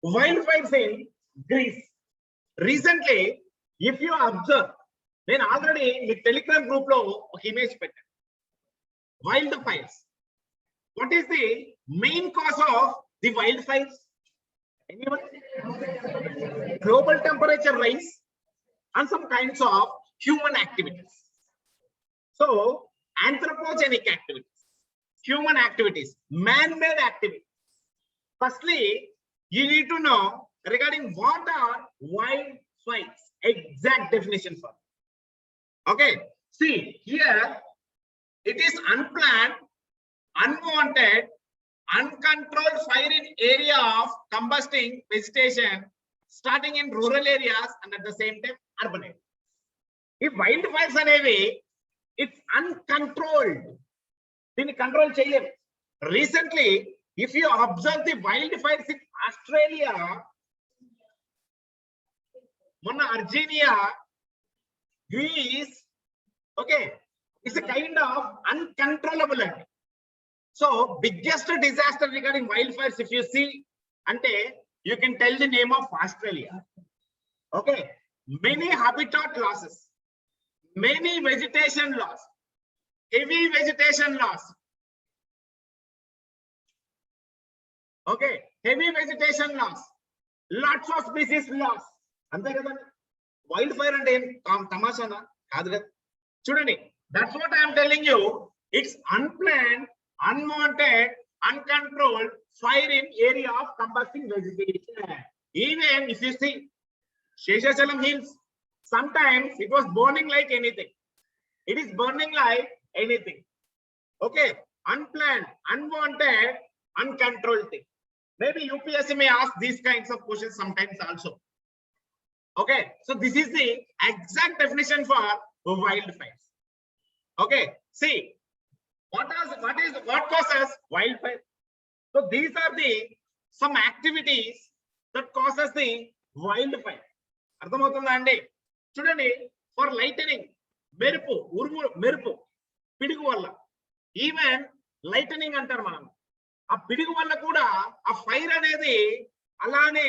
wildfires in Greece. Recently, if you observe, నేను already మీ Telegram group లో ఒక image పెట్టాను. Wildfires. What is the main cause of the wildfires? Anyone? Global temperature rise and some kinds of human activities. So, anthropogenic activities, human activities, man-made activities. Firstly, you need to know regarding what are wildfires. Exact definition for. Okay, see here, it is unplanned, unwanted, uncontrolled fire in area of combusting vegetation, starting in rural areas and at the same time urban areas. If wildfires అనేవి it's uncontrolled, దీన్ని control చేయలేము. Recently, if you observe the wildfires in Australia, మొన్న Argentina, Greece, okay, it's a kind of uncontrollable. So biggest disaster regarding wildfires, if you see, ante you can tell the name of Australia. Okay, many habitat losses, many vegetation loss, heavy vegetation loss. Okay, heavy vegetation loss, lots of species loss. అంతే కదా, wild అంటే ఏం తమాషానా కాదు కదా. చూడండి, that's what I am telling you. It's unplanned, unwanted, uncontrolled fire in area of combusting vegetation. Even if you see Sheshachalam hills, sometimes it was burning like anything. It is burning like anything. Okay, unplanned, unwanted, uncontrolled thing. Maybe UPSC may ask these kinds of questions sometimes also. Okay, so this is the exact definition for wildfires. Okay, see what causes wildfire. So these are the some activities that causes the wildfire. అర్థమవుతుందా అండి? చూడండి, for lightening, మెరుపు, ఉరుము, మెరుపు, పిడుగు వల్ల, even lightening అంటారు మనం. ఆ పిడుగు వల్ల కూడా ఆ ఫైర్ అనేది అలానే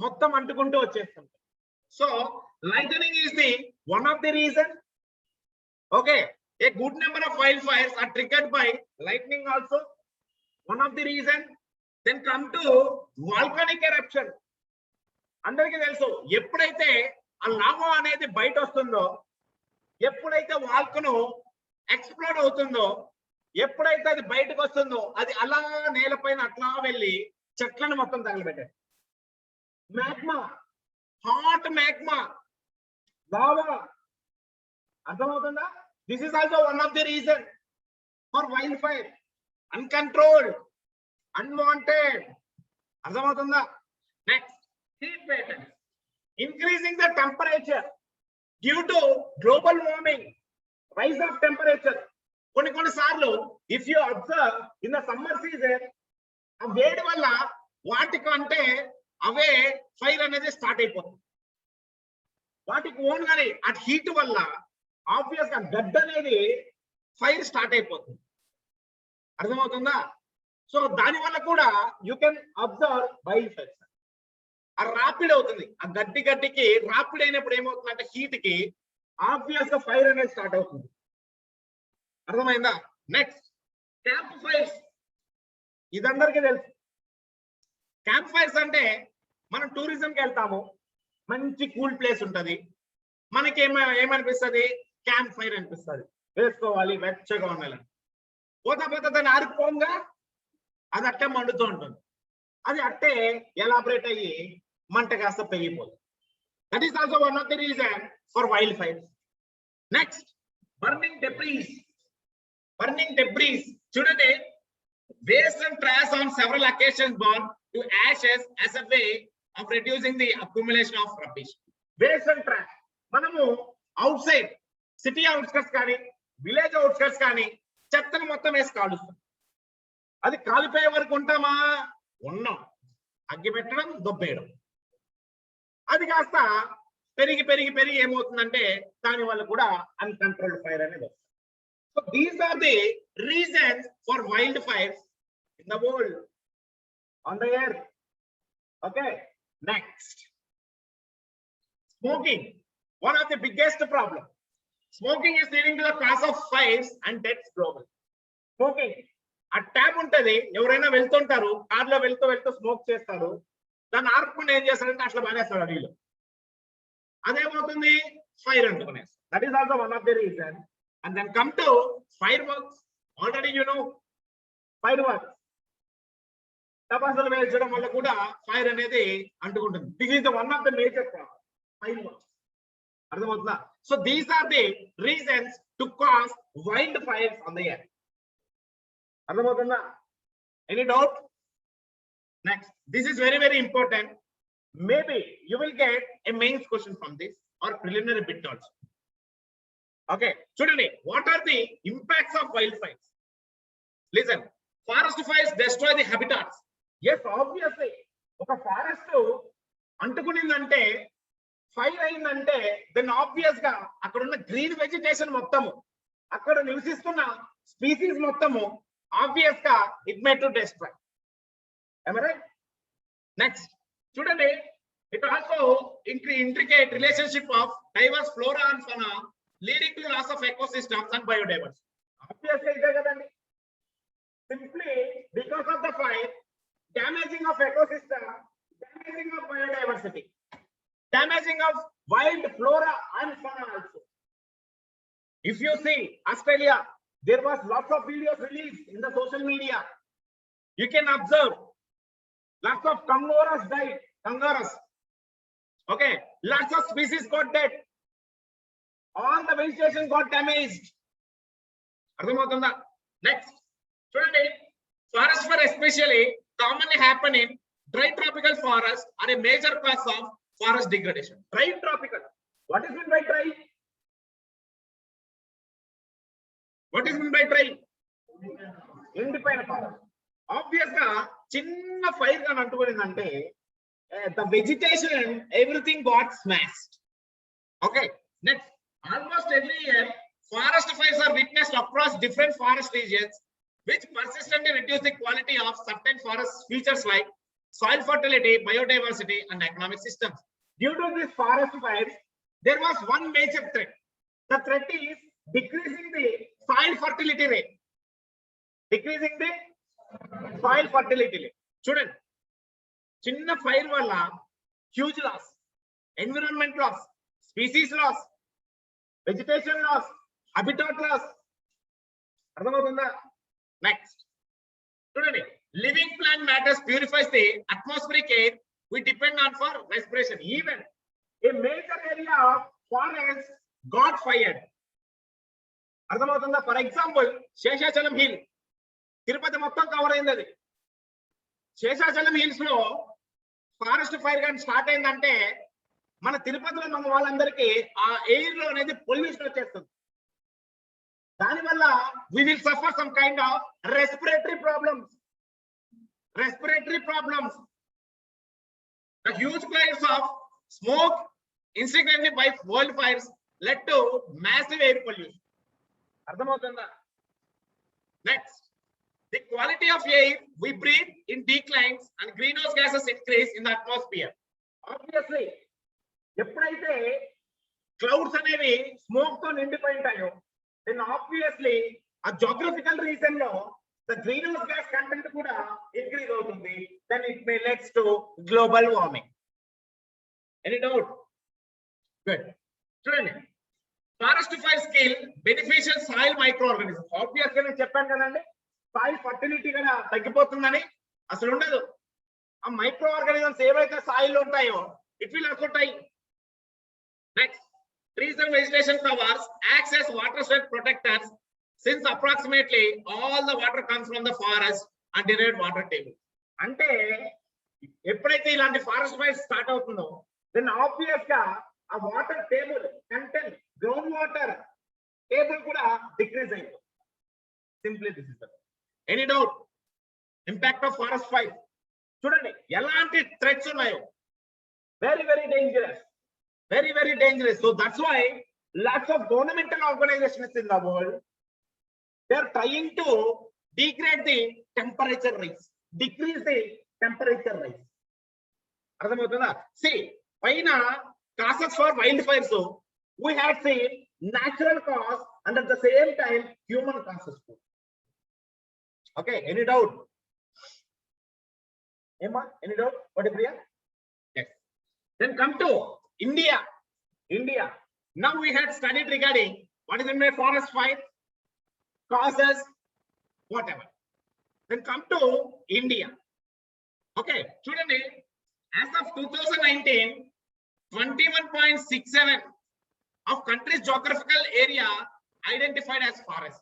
మొత్తం అంటుకుంటూ వచ్చేస్తుంది. So lightning is the one of the reason. Okay, a good number of wildfires are triggered by lightning also, one of the reason. Then come to volcanic eruption. అందరికీ తెలుసు, ఎప్పుడైతే ఆ లావా అనేది బయట వస్తుందో, ఎప్పుడైతే వాల్కనో ఎక్స్ప్లోడ్ అవుతుందో, ఎప్పుడైతే అది బయటకు వస్తుందో, అది అలా నేలపైన అట్లా వెళ్ళి చెట్లను మొత్తం తగలబెట్టారు. Magma, hot magma, lava. అర్థమవుతుందా? This is also one of the reason for wildfire. Uncontrolled, unwanted. అర్థమవుతుందా? Next, heat patterns. Increasing the temperature due to global warming, rise of temperature. కొన్ని సార్లు if you observe in the summer season, ఆ వేడి వల్ల వాటికంటే అవే fire అనేది start అయిపోతుంది. వాటికి ఓన్ గానే ఆ హీట్ వల్ల ఆబ్వియస్ గా గడ్డ అనేది ఫైర్ స్టార్ట్ అయిపోతుంది. అర్థమవుతుందా? సో దాని వల్ల కూడా you can observe wild fires. ఆ రాపిడ్ అవుతుంది, ఆ గడ్డికి రాపిడ్ అయినప్పుడు ఏమవుతుందంటే హీట్ కి ఆబ్వియస్ గా ఫైర్ అనేది స్టార్ట్ అవుతుంది. అర్థమైందా? Next, camp fires. ఇదందరికీ తెలుసు. క్యాంప్ ఫైర్స్ అంటే మనం టూరిజంకి వెళ్తాము, మంచి కూల్ ప్లేస్ ఉంటది, మనకి ఏమనిపిస్తుంది? క్యాంప్ ఫైర్ అనిపిస్తుంది, వేసుకోవాలి, వెచ్చగా ఉండాలి. పోతా దాన్ని ఆరిపోగా అది అట్టే మండుతూ ఉంటుంది. అది అట్టే ఎలాబరేట్ అయ్యి మంట కాస్త పెరిగిపోతుంది. That is also one of the reason for wild fire. Next, burning debris. Burning debris, చూడండి, waste and trash on several occasions burn to ashes as a way of reducing the accumulation of rubbish. Waste and trash, మనము out side city outskirts కానీ village outskirts కానీ చెత్తను మొత్తం వేసి కాలుస్తాం. అది కాలిపోయే వరకు ఉంటామా? ఉన్నాం. అగ్గి పెట్టడం, దొబ్బేయడం. అది కాస్త పెరిగి పెరిగి పెరిగి ఏమవుతుందంటే దాని వల్ల కూడా అన్కంట్రోల్డ్ ఫైర్ అనేది వస్తుంది. So these are the reasons for wildfires in the world, on the earth. Okay, next. Smoking, one of the biggest problem. Smoking is leading to the cause of fires and deaths globally. Smoking, ఆ tab ఉంటది, ఎవరైనా వెళ్తుంటారు, కార్లో వెళ్తూ వెళ్తూ smoke చేస్తారు, దాన్ని ఆర్పుకుని ఏం చేస్తారంటే అట్లా బానేస్తాడు అడిలో, అదేమవుతుంది, ఫైర్ అంటుకునేస్తారు. That is also one of the reason. And then come to fireworks. Already you know fireworks, టపాసులు వేల్చడం వల్ల కూడా ఫైర్ అనేది అంటుకుంటుంది. This is the one of the major problem, fireworks. అర్థమవుతుందా? So these are the reasons to cause wildfires on the earth. అర్థమవుతుందా? Any doubt? Next, this is very very important. Maybe you will get a mains question from this or preliminary bit also. Okay, చూడండి, what are the impacts of wildfires? Listen, forest fires destroy the habitats. Yes, obviously ఒక forest అంటుకునిందంటే, fire అయిందంటే, then obvious గా అక్కడ ఉన్న green vegetation మొత్తము, అక్కడ నివసిస్తున్న స్పీసీస్ మొత్తము ఆబ్వియస్ గా it may to destroy. Right? Next చూడండి, it also intricate relationship of diverse flora and fauna leading to loss of ecosystems and biodiversity. Obvious గా ఇదే కదండి. Simply because of the fire, damaging of ecosystem, damaging of biodiversity, damaging of wild flora and fauna also. If you see Australia, there was lots of videos released in the social media. You can observe lots of kangaroos died. Kangaroos, okay, lots of species got dead. All the vegetation got damaged. Arthamavutunda? Next, chudandi, forest fire especially commonly happen in dry tropical forests are a major cause of forest degradation. Dry tropical. What is meant by dry? What is meant by dry? Independent forest. Obvious ga chinna fire ga antukonindante, the vegetation, everything got smashed. Okay, next, almost every year forest fires are witnessed across different forest regions, which persistently reduce the quality of certain forest features like soil fertility, biodiversity, and economic systems. Due to these forest fires, there was one major threat. The threat is decreasing the soil fertility rate. Decreasing the soil fertility rate. Student, chinna fire valla huge loss, environment loss, species loss, vegetation loss, habitat loss. Ardhamavutunda? Next, student, living plant matters purifies the atmospheric air we depend on for respiration. Even a major area of forest got fired. అర్థమవుతుందా? For example, Seshachalam hill, Tirupati మొత్తం cover అయింది. అది Seshachalam hills లో forest fire కానీ start అయిందంటే, మన తిరుపతిలో ఉన్న వాళ్ళందరికీ ఆ ఎయిర్ లో అనేది పొల్యూషన్ వచ్చేస్తుంది. దానివల్ల we will suffer some kind of respiratory problems. Respiratory problems. The huge flares of smoke incidentally by wildfires led to massive air pollution. Ardhamavutunda? Next, the quality of air we breathe in declines and greenhouse gases increase in the atmosphere. Obviously, ఎప్పుడైతే clouds అనేవి smoke తో నిండిపోయి ఉంటాయో, then obviously a geographical reason లో the greenhouse gas content kuda increase avutundi, then it may lead to global warming. Any doubt? Good. Chudandi, forest fires kill beneficial soil microorganisms. Obviously నేను చెప్పాను కదండి, soil fertility కూడా తగ్గిపోతుందని. అసలు ఉండదు. ఆ micro organisms ఏవైతే soil లో ఉంటాయో it will also die. Next, trees and vegetation covers acts as watershed protectors, since approximately all the water comes from the forest and derived water table. అంటే ఎప్పుడైతే ఇలాంటి ఫారెస్ట్ ఫైర్స్ స్టార్ట్ అవుతుందో, then obvious గా ఆ water table content, ground water table కూడా decrease అయిపోతుంది. Simply this is. Any doubt? Impact of forest fire చూడండి ఎలాంటి థ్రెట్స్ ఉన్నాయో. Very very dangerous, very very dangerous. So that's why lots of governmental organizations in the world, they are trying to degrade the temperature rise, decrease the temperature rise. అర్థమవుతుందా? See, పైన causes for wildfires, we have seen natural cause and at the same time human causes. Okay, any doubt? Emma, any doubt? What is Priya? Yes. Then come to India. India. Now we had studied regarding what is in my forest fire, causes, whatever. Then come to India. Okay, చూడండి, as of 2019, 21.67 of country's geographical area identified as forest.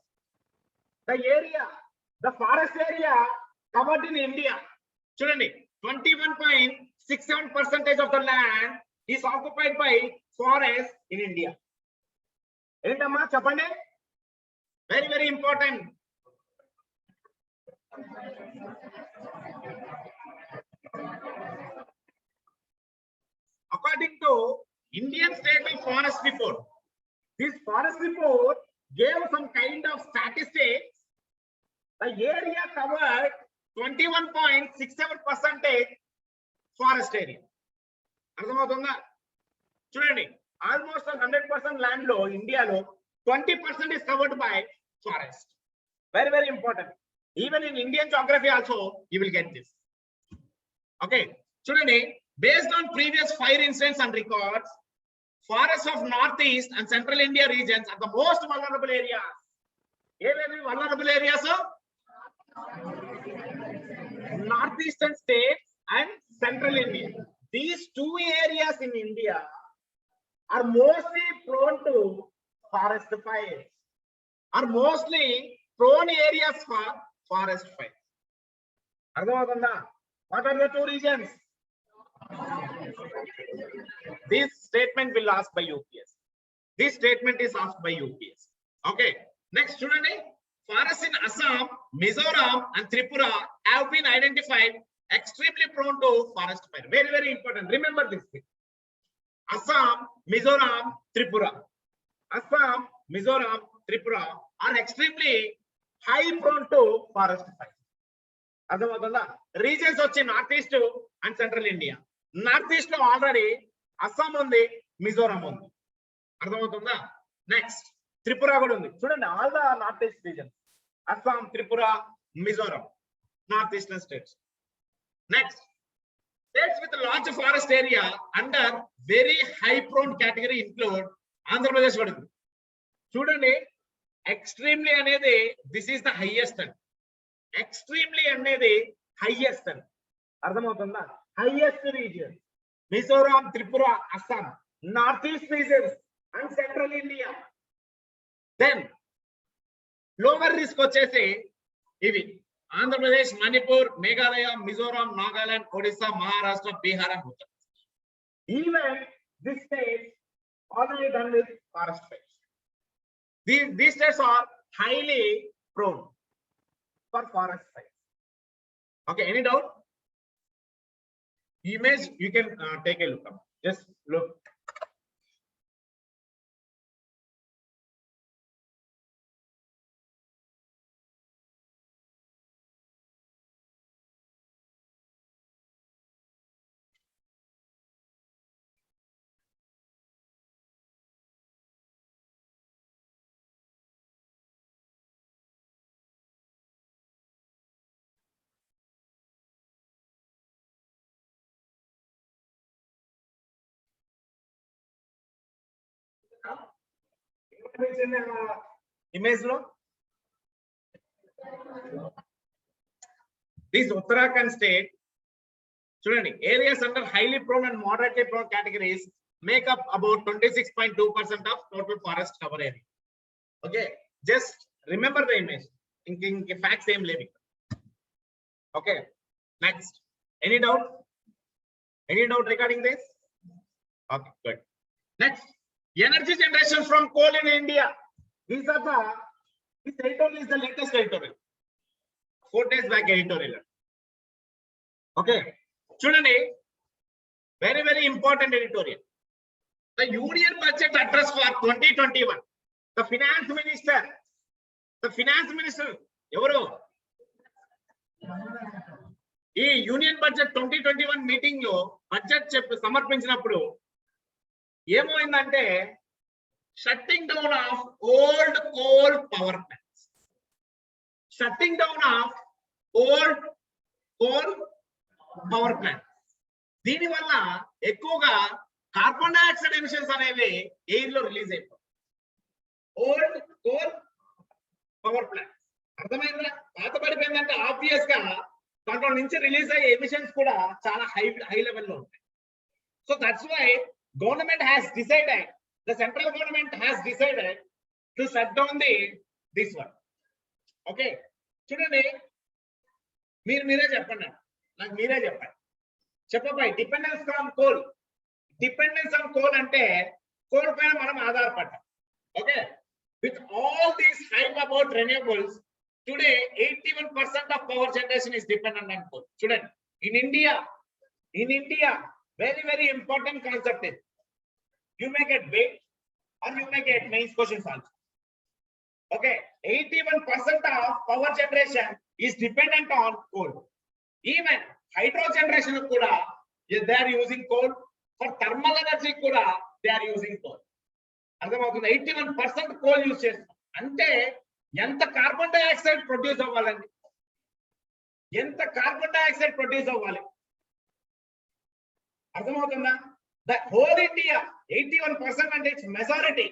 The forest area covered in India. చూడండి, 21.67% of the land is occupied by forest in India. ఏంటమ్మా చెప్పండి? Very, very important. According to Indian State of Forest Report, this forest report gave some kind of statistics. The area covered 21.67% forest area. అర్థమవుతుందా? చూడండి, almost 100% land లో ఇండియాలో 20% is covered by forest. Very, very important. Even in Indian geography also you will get this. Okay, చూడండి, based on previous fire incidents and records, forests of northeast and central India regions are the most vulnerable areas. ఏవేవి vulnerable areas? Northeastern states and central India. These two areas in India are mostly prone to forest fires, are mostly prone areas for forest fires. అర్థమవుతుందా? What are the two regions? This statement will ask by UPS. This statement is asked by UPS. Okay, next చూడండి, forests in Assam, Mizoram and Tripura have been identified extremely prone to forest fire. Very, very important. Remember this thing. Assam, Mizoram, Tripura. Assam, Mizoram, Tripura are extremely high prone to forest fire. అర్థమవుతుందా? Reasons వచ్చి north east and central India. North east లో already Assam ఉంది, మిజోరాం ఉంది. అర్థమవుతుందా? Next Tripura కూడా ఉంది. చూడండి, all the north east region, Assam, Tripura, Mizoram, north eastern states. Next, states with large forest area under very high prone category include Andhra Pradesh కూడా ఉంది. చూడండి, ఎక్స్ట్రీమ్లీ అనేది this is the highest and extremely అనేది హైయెస్ట్ అండ్. అర్థమవుతుందా? Highest region Mizoram, Tripura, Assam, north east regions and central India. Then lower risk వచ్చేసి ఇవి Andhra Pradesh, Manipur, Meghalaya, Mizoram, Nagaland, Odisha, Maharashtra, Bihar and Uttar Pradesh. Even this states already done with forest fires. These states are highly prone for forest fires. Okay, any doubt? Image you can take a look up. Just look. Image lo this Uttarakhand state, చూడండి, areas under highly prone and moderately prone categories make up about 26.2% of total forest cover area. Okay, just remember the image. Thinking facts same living. Okay, next, any doubt? Any doubt regarding this? Okay, good. Next, energy generation from coal in India. These are this editorial is the latest editorial. 4 days back editorial. Okay, చూడండి, very, very important editorial. The Union Budget Address for 2021. The Finance Minister, ఎవరు? ఈ union budget 2021 meeting లో budget సమర్పించినప్పుడు ఏమైందంటే shutting down of old coal power plants, shutting down of old coal power plant. దీని వల్ల ఎక్కువగా carbon dioxide emissions అనేవి air లో release అయిపోతాయి. ఓల్డ్ కోల్ పవర్ ప్లాంట్ అర్థమైందా? పాత పడిపోయిందంటే ఆబ్వియస్ గా దాంట్లో నుంచి రిలీజ్ అయ్యే ఎమిషన్స్ కూడా చాలా హై లెవెల్లో ఉంటాయి. So that's why government has decided, the central government has decided to shut down this one. Okay, చూడండి, మీరే చెప్పండి, నాకు మీరే చెప్పండి. చెప్పబాయ్, dependence on coal. Dependence on coal అంటే కోల్ పైన మనం ఆధారపడ్డాం. Okay, with all these hype about renewables, today 81% of power generation is dependent on coal. Student, in India, very important concept is, you may get big or you may get mains questions also. Okay, 81% of power generation is dependent on coal. Even hydro generation kuda they are using coal. For thermal energy kuda they are using coal. అర్థమవుతుంది. 81% coal use చేస్తాం అంటే ఎంత carbon dioxide produce అవ్వాలండి, ఎంత carbon dioxide produce అవ్వాలి, అర్థమవుతుందా? The whole India 81% అంటే it's majority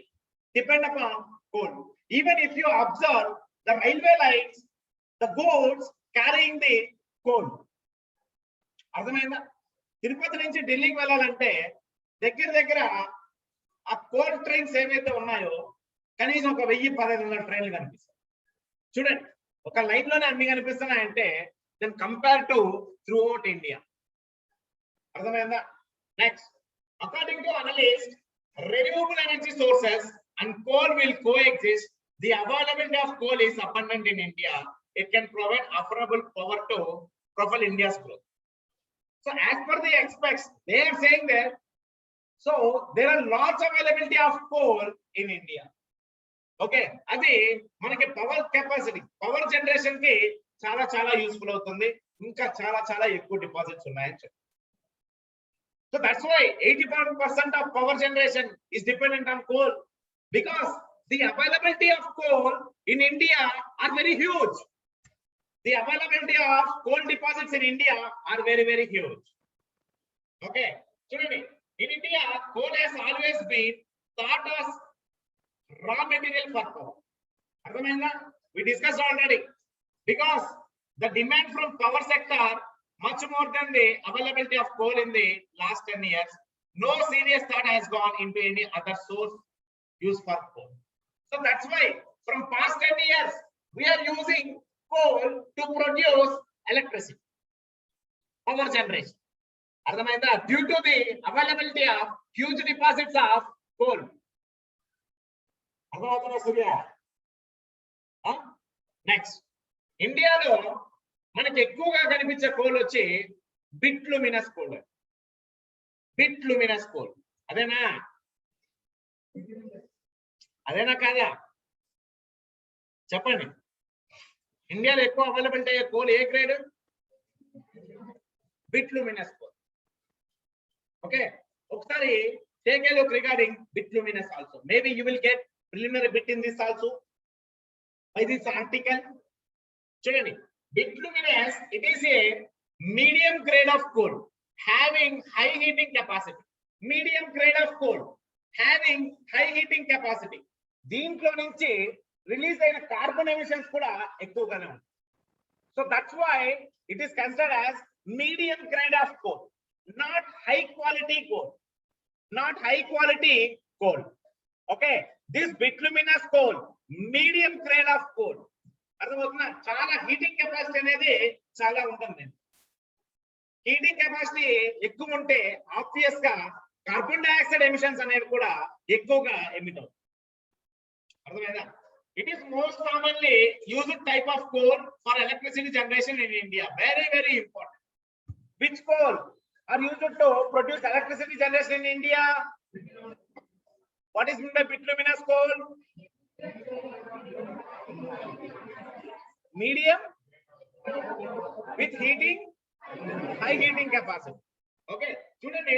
depend upon coal. Even if you observe the railway lines, the goods carrying the coal. అర్థమైందా? తిరుపతి నుంచి ఢిల్లీకి వెళ్ళాలంటే దగ్గర ఆ కోల్ ట్రైన్స్ ఏవైతే ఉన్నాయో కనీసం ఒక 1000-1500 ట్రైన్లు కనిపిస్తాయి. చూడండి, ఒక లైన్ లోనే అన్ని కనిపిస్తున్నాయంటే then compare to throughout India. అర్థమైందా? Next, according to analyst, renewable energy sources and coal will coexist. The availability of coal is abundant in India. It can provide affordable power to propel India's growth. So as per the experts, they are saying that so there are lots of availability of coal in India. Okay, అది మనకి power capacity, power generation కి చాలా useful అవుతుంది. ఇంకా చాలా ఎక్కువ deposits ఉన్నాయని చెప్పి. So that's why 81% of power generation is dependent on coal, because the availability of coal in India are very huge. The availability of coal deposits in India are very huge. Okay, చూడండి, in India, coal has always been thought as raw material for power. Arthameinda? We discussed already, because the demand from power sector much more than the availability of coal in the last 10 years. No serious thought has gone into any other source used for coal. So that's why from past 10 years we are using coal to produce electricity, power generation. అర్థమైందా? Due to the availability of huge deposits of coal. అర్థమవుతుందా సూర్య? Next, ఇండియాలో మనకి ఎక్కువగా కనిపించే coal వచ్చి బిట్లుమినస్ coal. బిట్లుమినస్ coal అదేనా కాదా? చెప్పండి. ఇండియాలో ఎక్కువ అవైలబిలిటీ అయ్యే కోల్ ఏ గ్రేడ్? Bituminous coal. Okay, ఒకసారి take a look regarding bituminous also. Maybe you will get preliminary bit in this also by this article. చూడండి, bituminous, it is a medium grade of coal having high heating capacity. Medium grade of coal having high heating capacity. దీంట్లో నుంచి release అయిన carbon emissions కూడా ఎక్కువగానే ఉంటాయి. So that's why it is considered as medium grade of coal. Not high quality coal, not high quality coal. Okay, this bituminous coal, medium grade of coal. అర్థమవుతుందా? చాలా heating capacity అనేది చాలా ఉంటుంది. Heating capacity ఎక్కువ ఉంటే obvious గా carbon dioxide emissions అనేది కూడా ఎక్కువగా ఎమిట్ అవుతుంది. అర్థమైందా? It is most commonly used type of coal for electricity generation in India. Very important. Which coal are used to produce electricity generation in India? What is meant by bituminous coal? Medium with heating high heating capacity. Okay, చూడండి,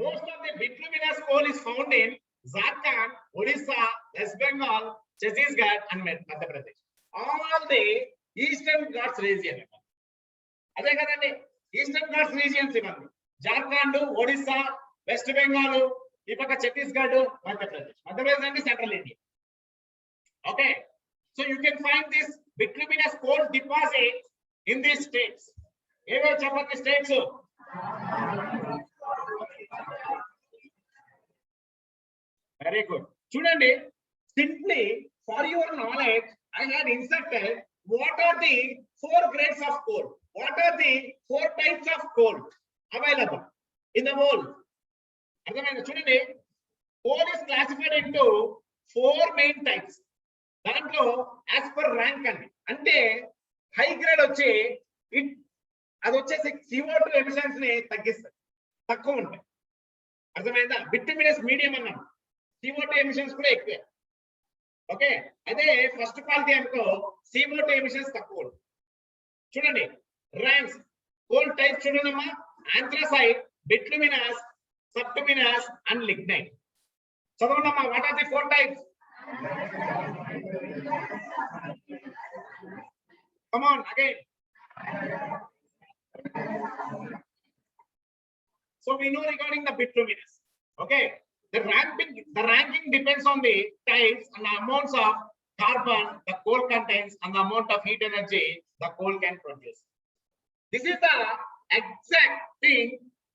most of the bituminous coal is found in Jharkhand, Odisha, West Bengal, Chhattisgarh and Madhya Pradesh. All the eastern Ghats region. అదే కదండి, eastern Ghats regions ఇవన్నీ. Jharkhand, Odisha, west Bengal, ఈ పక్క ఛత్తీస్గఢ్, మధ్యప్రదేశ్. మధ్యప్రదేశ్ అంటే central India. Okay, so you can find this bituminous coal deposit in these states. ఏవో చెప్పండి states. Very good. చూడండి, simply for your knowledge I had inserted what are the 4 grades of coal, what are the 4 types of coal available in the world. అర్థమైందా? చూడండి, coal is classified into 4 main types. దాంట్లో as per rank అంటే high grade వచ్చి అది వచ్చేసి CO2 emissions ని తగ్గిస్తుంది, తక్కువ ఉంటాయి. అర్థమైందా? బిట్యుమినస్ మీడియం అన్నాం, CO2 ఎమిషన్స్ కూడా ఎక్కువే. ఓకే, అదే ఫస్ట్ క్వాలిటీ అనుకో CO2 ఎమిషన్స్ తక్కువ. చూడండి ర్యాంక్స్, కోల్ టైప్ చూడండి అమ్మా, anthracite, bituminous, subbituminous and lignite. చదవండి అమ్మా, what are the 4 types? Come on again. So we know regarding the bituminous. Okay, the ranking depends on the types and the amounts of carbon the coal contains and the amount of heat energy the coal can produce. This is the exact thing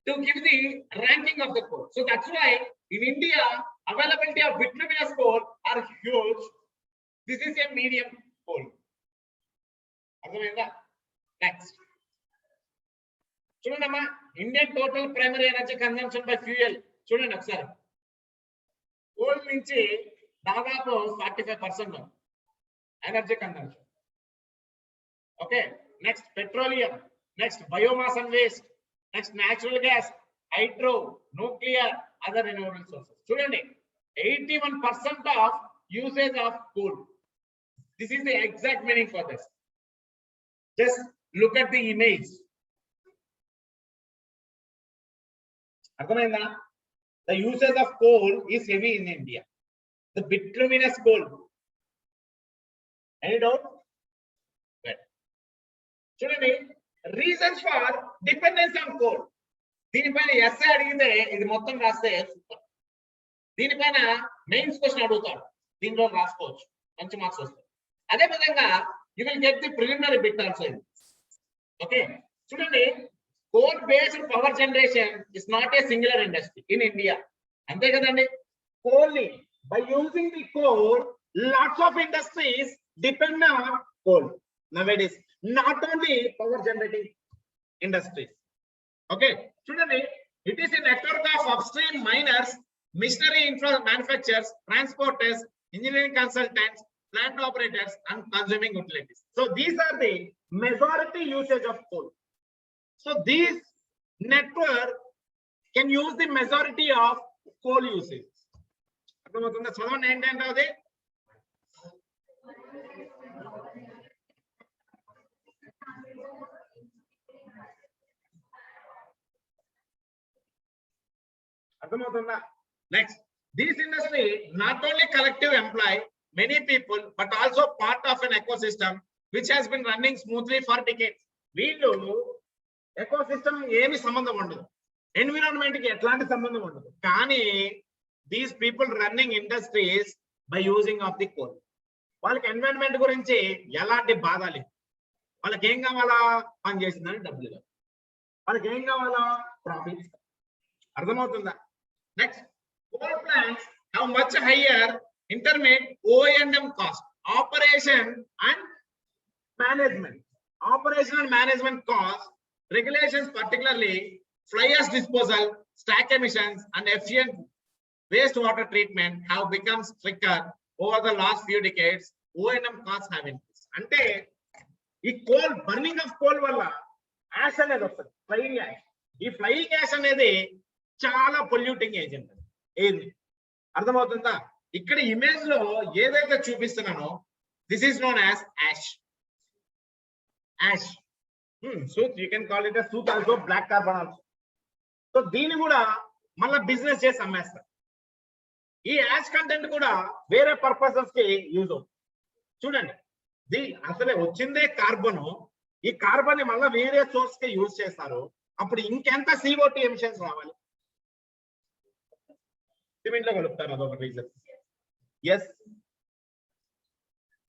to give the ranking of the coal. So that's why in India availability of bituminous coal are huge. This is a medium coal. Next, చూడండి అమ్మా, Indian total primary energy consumption by fuel. చూడండి ఒకసారి, coal నుంచి దాదాపు 45% energy consumption. Okay, next petroleum, next biomass and waste, next natural gas, hydro, nuclear, other renewable sources. చూడండి 81% of usage of coal. This is the exact meaning for this. Just look at the image. అర్థమైందా? The usage of coal is heavy in India. The bituminous coal. Any doubt? Right. చూడండి, reasons for dependence on coal. దీనిపైన SA అడిగితే ఇది మొత్తం రాస్తే super. దీనిపైన mains question అడుగుతాడు, దీనిలో రాసుకోవచ్చు, మంచి మార్క్స్ వస్తాయి. అదే విధంగా you will get the preliminary bit also. Okay, చూడండి, coal based power generation is not a singular industry in India. అంతే కదండి, coal ని by using the coal lots of industries depend on coal nowadays, not only power generating industries. Okay, చూడండి, it is a network of upstream miners, machinery infra manufacturers, transporters, engineering consultants, plant operators and consuming utilities. So these are the majority usage of coal. So this network can use the majority of coal usage. అర్థమవుతుందా? చదవండి ఏంటంటే అది. అర్థమవుతుందా? Next, this industry not only collective employ many people but also part of an ecosystem which has been running smoothly for decades. వీళ్ళు ecosystem ఏమి సంబంధం ఉండదు, environment కి ఎట్లాంటి సంబంధం ఉండదు, కానీ these people running industries by using of the coal. వాళ్ళకి ఎన్విరాన్మెంట్ గురించి ఎలాంటి బాధ లేదు. వాళ్ళకి ఏం కావాలా? పని చేసిందని డబ్బులు కావాలి. వాళ్ళకి ఏం కావాలా? ప్రాఫిట్స్. అర్థమవుతుందా? Next, coal plants have much higher intermediate O&M cost, operation and management cost, regulations particularly fly ash disposal, stack emissions and efficient wastewater treatment have become stricter over the last few decades. O&M costs have increased. అంటే ఈ coal, burning of coal వల్ల ash అనేది వస్తుంది, flying ash. ఈ flying ash అనేది చాలా polluting agent. ఏంది? అర్థమవుతుందా? ఇక్కడ ఇమేజ్ లో ఏదైతే చూపిస్తున్నానో this is known as ash. Ash Soot, you can call it a soot also, black carbon also. So దీన్ని కూడా మళ్ళీ బిజినెస్ చేసి అమ్మేస్తారు. ఈ యాష్ కంటెంట్ కూడా వేరే పర్పసెస్ కి యూజ్ అవుతుంది. చూడండి, అసలే వచ్చిందే కార్బన్, ఈ కార్బన్ ని మళ్ళీ వేరే సోర్స్ కి యూజ్ చేస్తారు. అప్పుడు ఇంకెంత CO2 ఎమిషన్స్ రావాలి? సిమెంట్ లో కలుపుతారు, అదొక రీజన్. ఎస్,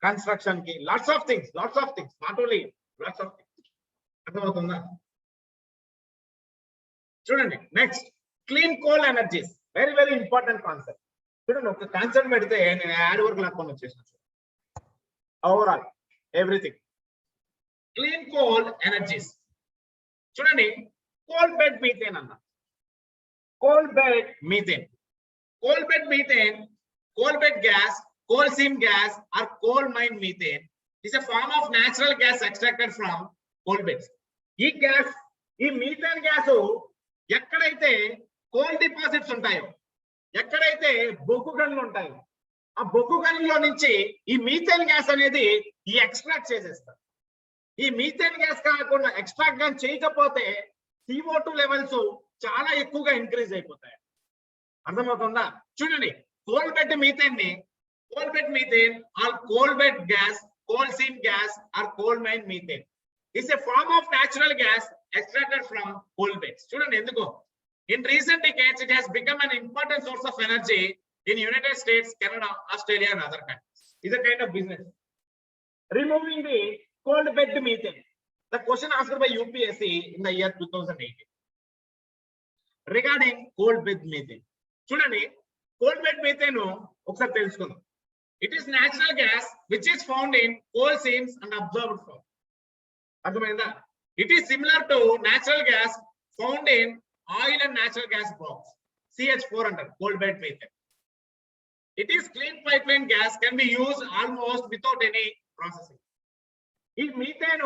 కన్స్ట్రక్షన్ కి lots of things, not only lots of things. అర్థమవుతుందా? చూడండి, next clean coal energies, very very important concept. చూడండి, ఒక కాన్సెప్ట్ పెడితే నేను యాడ్ వర్క్ లాక్కొని వచ్చేసిన. Overall everything clean coal energies. చూడండి, కోల్ బెడ్ మీథేన్ అన్న, coal bed methane, coal bed methane, coal bed gas, coal seam gas or coal mine methane is a form of natural gas extracted from coal beds. ఈ gas, ఈ methane gas ఎక్కడైతే coal deposits ఉంటాయో, ఎక్కడైతే బొగ్గు గనులు ఉంటాయో, ఆ బొగ్గు గనుల్లో నుంచి ఈ మీథేన్ గ్యాస్ అనేది ఈ ఎక్స్ట్రాక్ట్ చేసేస్తారు. ఈ మీథేన్ గ్యాస్ కాకుండా ఎక్స్ట్రాక్ట్ గా చేయకపోతే CO2 లెవెల్స్ చాలా ఎక్కువగా ఇంక్రీజ్ అయిపోతాయి. అర్థమవుతుందా? చూడండి, కోల్ బెడ్ మీథేన్ ని coal bed methane or coal bed gas, coal seam gas or coal mine methane is a form of natural gas extracted from coal beds. Chudandi enduko in recent decades it has become an important source of energy in United States, Canada, Australia and other countries. Is a kind of business. Removing the coal bed methane, the question asked by UPSC in the year 2018 regarding coal bed methane. Chudandi, coal bed methane ఒకసారి తెలుసుకుందాం. It is natural gas which is found in coal seams and absorbed from. అర్థమైందా? It is similar to natural gas found in oil and natural gas blocks, CH4 under coal bed methane. It is clean pipeline gas, can be used almost without any processing. ఈ methane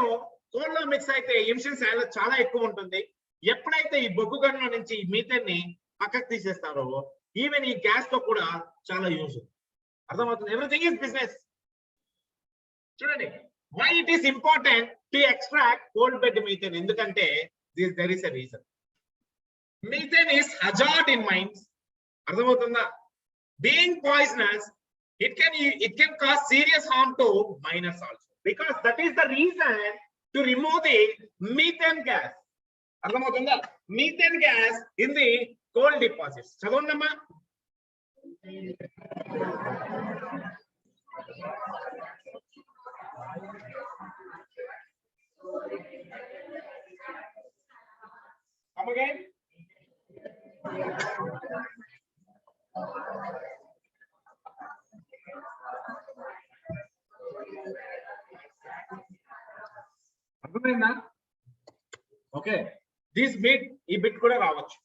coal లో mix అయితే emissions చాలా ఎక్కువ ఉంటుంది. ఎప్పుడైతే ఈ బొగ్గు గనుల నుంచి ఈ మీథేన్ ని పక్కకు తీసేస్తారో ఈవెన్ ఈ గ్యాస్ తో కూడా చాలా యూజ్. అర్థమవుతుంది? Everything is business. చూడండి, why it is important to extract coal bed methane, ఎందుకంటే there is a reason. Methane is hazard in mines. అర్థమవుతుందా? Being poisonous, it can cause serious harm to miners also, because that is the reason to remove the methane gas. అర్థమవుతుందా? Methane gas in the coal deposits. చదవండమ్మా. Come again. అర్థమైందా? Okay, this bit, ఈ bit కూడా రావచ్చు.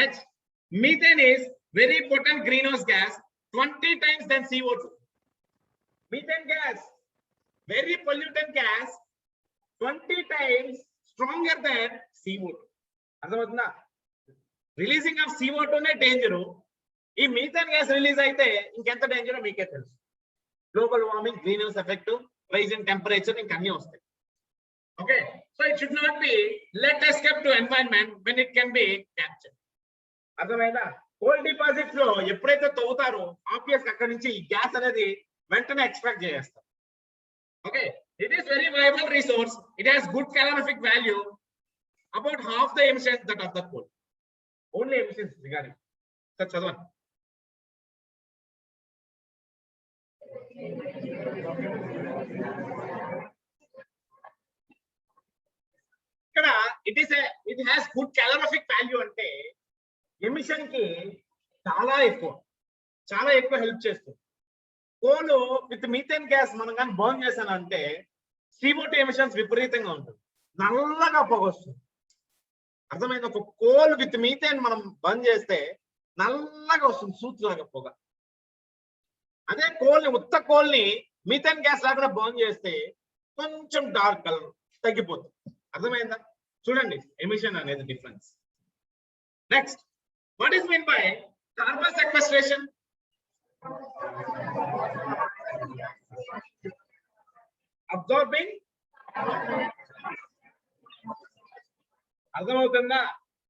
Next, methane is very potent greenhouse gas, 20 times than CO2. Methane gas, very pollutant gas, 20 times stronger than CO2. అర్థమవుతుందా? Releasing of CO2 నే danger. ఈ methane gas release అయితే ఇంకెంత డేంజరో మీకే తెలుసు. Global warming, green house effect, rise in temperature, ఇంకా అన్ని వస్తాయి. Okay, so it should not be let escape to environment when it can be captured. అర్థమైందా? కోల్ డిపాజిట్స్ లో ఎప్పుడైతే తవ్వుతారో ఆబ్వియస్ అక్కడ నుంచి ఈ గ్యాస్ అనేది వెంటనే ఎక్స్ట్రాక్ట్ చేస్తారు. Okay, it is very viable resource. It has good calorific value, about half the emissions that of the coal. Only emissions regarding. Sir, చదవండి. ఇక్కడ it has good calorific value అంటే emission కి చాలా ఎక్కువ help చేస్తుంది. Coal with methane gas మనం కానీ burn చేశానంటే CO2 ఎమిషన్స్ విపరీతంగా ఉంటుంది, నల్లగా పొగ వస్తుంది. అర్థమైంది? ఒక కోల్ విత్ మీథేన్ మనం బర్న్ చేస్తే నల్లగా వస్తుంది, సూచ్ లాగా పొగ. అదే ఉత్త కోల్ ని మీథేన్ గ్యాస్ లాగా బర్న్ చేస్తే కొంచెం డార్క్ కలర్ తగ్గిపోతుంది. అర్థమైందా? చూడండి, ఎమిషన్ అనేది difference. Next, what is meant by carbon sequestration? Absorbing అర్థమవుతుందా?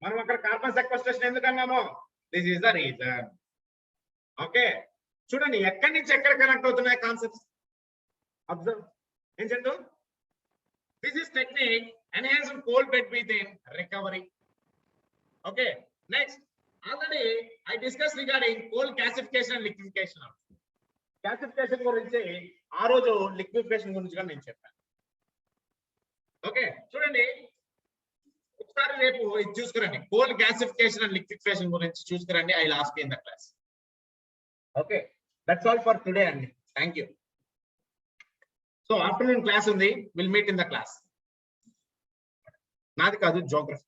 మనం అక్కడ కార్బన్ సెక్వెస్ట్రేషన్ ఎందుకు అన్నాము? This is the reason. Okay, చూడండి ఎక్కడి నుంచి ఎక్కడ కనెక్ట్ అవుతున్నాయి కాన్సెప్ట్స్. అబ్జర్వ్. ఏం చెప్తూ? This is technique enhanced coal bed methane recovery. Okay, next already I discuss regarding coal gasification and liquefaction. Gasification గురించి ఆ రోజు, లిక్విఫికేషన్ గురించి కూడా నేను చెప్పాను. ఓకే, చూడండి ఒకసారి రేపు ఇది చూసుకురండి, కోల్ గ్యాసిఫికేషన్ అండ్ లిక్విఫికేషన్ గురించి చూసుకురండి. I will ask in the class. Okay, that's all for today అండి. Thank you. So afternoon class ఉంది, will meet in the class. నాది కాదు, జోగ్రఫీ.